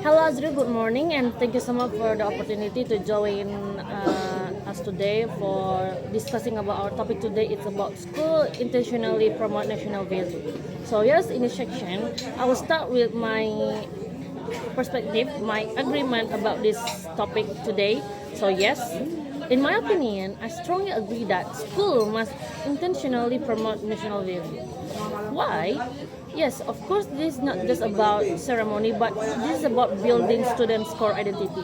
Hello Azri, good morning, and thank you so much for the opportunity to join us today for discussing about our topic today. It's about school intentionally promote national value. So yes, in this section, I will start with my perspective, my agreement about this topic today. So yes, in my opinion, I strongly agree that school must intentionally promote national value. Why? Yes, of course, this is not just about ceremony, but this is about building students' core identity.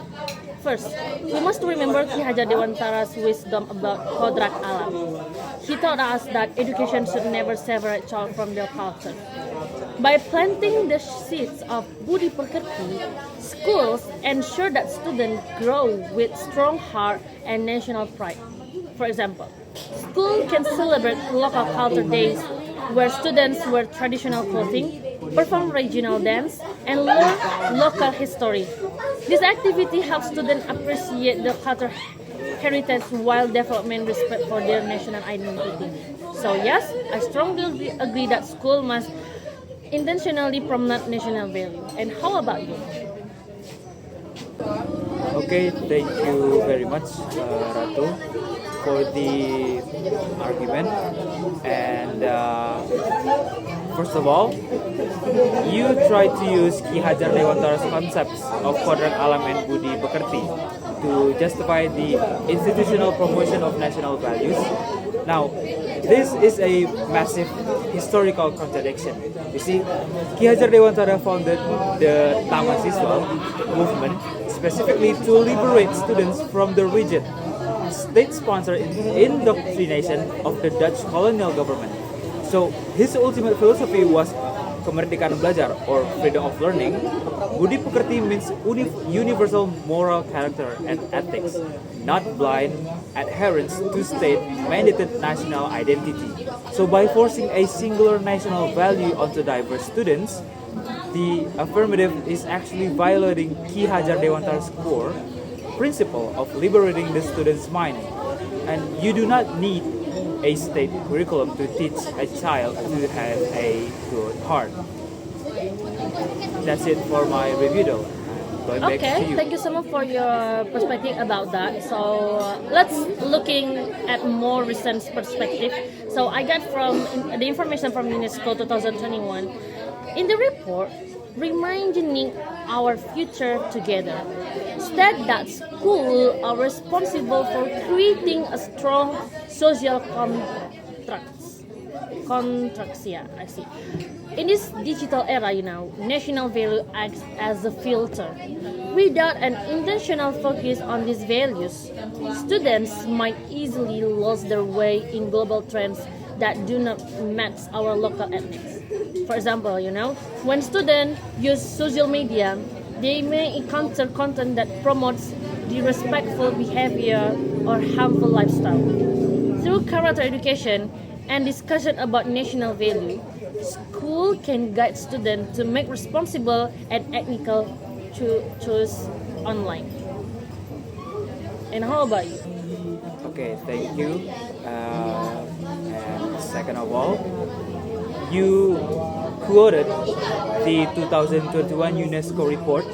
First, we must remember Ki Hajar Dewantara's wisdom about Kodrat alam. He taught us that education should never separate child from their culture. By planting the seeds of Budi Pekerti, schools ensure that students grow with strong heart and national pride. For example, school can celebrate local culture days where students wear traditional clothing, perform regional dance, and learn local history. This activity helps students appreciate the cultural heritage while developing respect for their national identity. So yes, I strongly agree that school must intentionally promote national value. And how about you? Okay, thank you very much, Ratu, for the argument. And first of all, you try to use Ki Hajar Dewantara's concepts of Kodrat Alam and Budi Pekerti to justify the institutional promotion of national values. Now, this is a massive historical contradiction. You see, Ki Hajar Dewantara founded the Taman Siswa movement specifically to liberate students from the rigid state-sponsored indoctrination of the Dutch colonial government. So, his ultimate philosophy was kemerdekaan belajar or freedom of learning. Budi Pekerti means universal moral character and ethics, not blind adherence to state-mandated national identity. So by forcing a singular national value onto diverse students, the affirmative is actually violating Ki Hajar Dewantara's core principle of liberating the student's mind. And you do not need a state curriculum to teach a child to have a good heart. That's it for my review though. Going back to Okay, you. thank you so much for your perspective about that. So let's looking at more recent perspective. So I got from the information from UNESCO 2021. In the report, Reimagining Our Future Together, state that schools are responsible for creating a strong social contracts. Yeah, I see. In this digital era, national value acts as a filter. Without an intentional focus on these values, students might easily lose their way in global trends that do not match our local ethics. For example, when students use social media, they may encounter content that promotes disrespectful behavior or harmful lifestyle. Through character education and discussion about national value, school can guide students to make responsible and ethical choice online. And how about you? Okay, thank you. And second of all, you quoted the 2021 UNESCO report,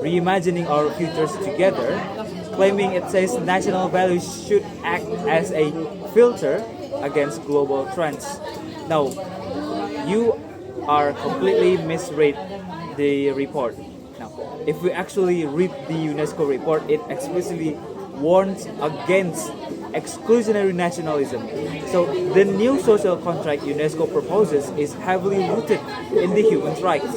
Reimagining Our Futures Together, claiming it says national values should act as a filter against global trends. Now, you are completely misread the report. Now, if we actually read the UNESCO report, it explicitly warns against exclusionary nationalism. So the new social contract UNESCO proposes is heavily rooted in the human rights,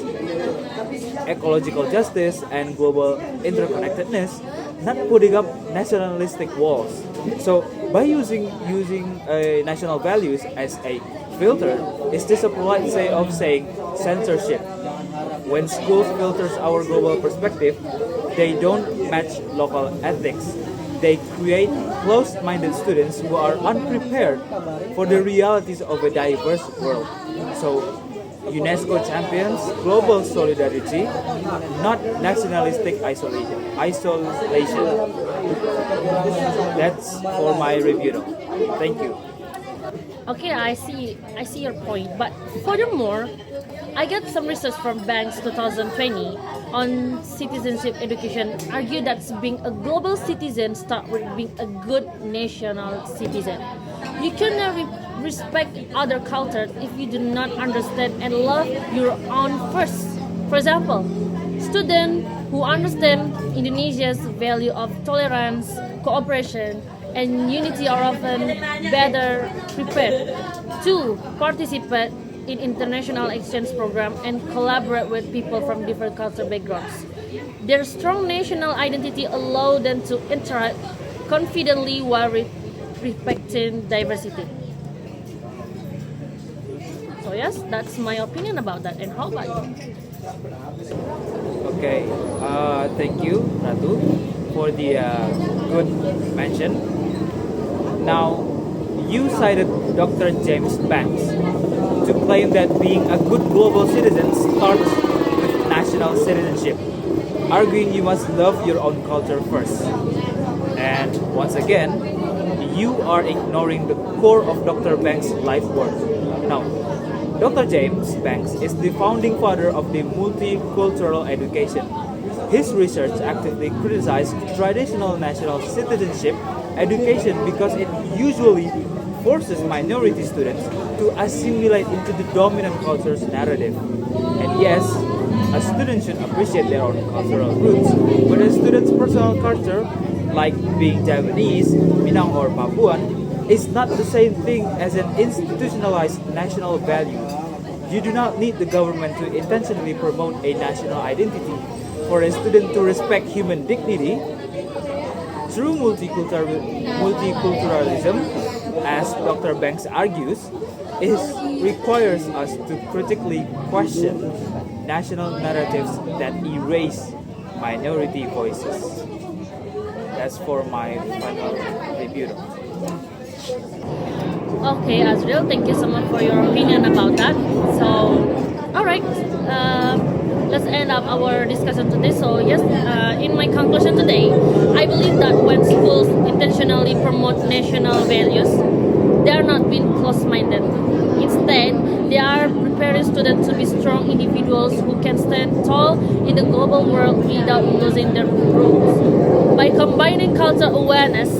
ecological justice, and global interconnectedness, not putting up nationalistic walls. So by using national values as a filter, it's just a polite way of saying censorship. When schools filters our global perspective, they don't match local ethics. They create closed-minded students who are unprepared for the realities of a diverse world. So, UNESCO champions global solidarity, not nationalistic isolation. That's for my review. Thank you. Okay, I see your point. But furthermore, I got some research from Banks 2020 on citizenship education argue that being a global citizen starts with being a good national citizen. You cannot respect other cultures if you do not understand and love your own first. For example, students who understand Indonesia's value of tolerance, cooperation, and unity are often better prepared to participate in international exchange program and collaborate with people from different cultural backgrounds. Their strong national identity allows them to interact confidently while respecting diversity. So yes, that's my opinion about that. And how about you? Okay, thank you, Ratu, for the good mention. Now, you cited Dr. James Banks to claim that being a good global citizen starts with national citizenship, arguing you must love your own culture first. And once again, you are ignoring the core of Dr. Banks' life work. Now, Dr. James Banks is the founding father of the multicultural education. His research actively criticized traditional national citizenship education because it usually forces minority students to assimilate into the dominant culture's narrative. And yes, a student should appreciate their own cultural roots, but a student's personal culture, like being Javanese, Minang, or Papuan, is not the same thing as an institutionalized national value. You do not need the government to intentionally promote a national identity for a student to respect human dignity. True multiculturalism, as Dr. Banks argues, requires us to critically question national narratives that erase minority voices. That's for my final review. Okay, Azriel, thank you so much for your opinion about that. So, alright, let's end up our discussion today. So, yes, in my conclusion today, I believe that when schools intentionally promote national values, they are not being close-minded. Instead, they are preparing students to be strong individuals who can stand tall in the global world without losing their roots. By combining cultural awareness,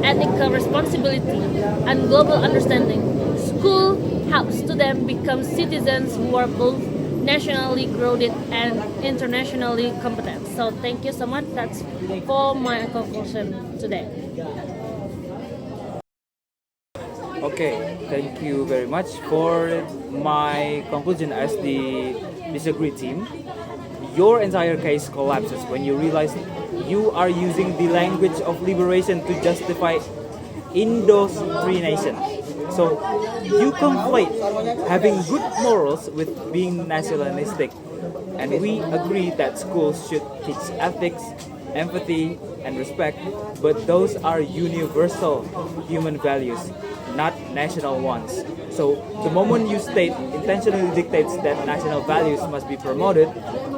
ethical responsibility, and global understanding, school helps students become citizens who are both nationally grounded and internationally competent. So thank you so much. That's for my conclusion today. Okay, thank you very much. For my conclusion as the disagree team, your entire case collapses when you realize you are using the language of liberation to justify indoctrination. So you conflate having good morals with being nationalistic. And we agree that schools should teach ethics, empathy, and respect, but those are universal human values, not national ones. So the moment you state intentionally dictates that national values must be promoted,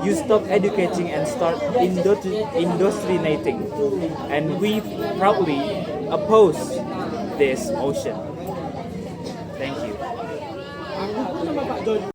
you stop educating and start indoctrinating. And we proudly oppose this motion.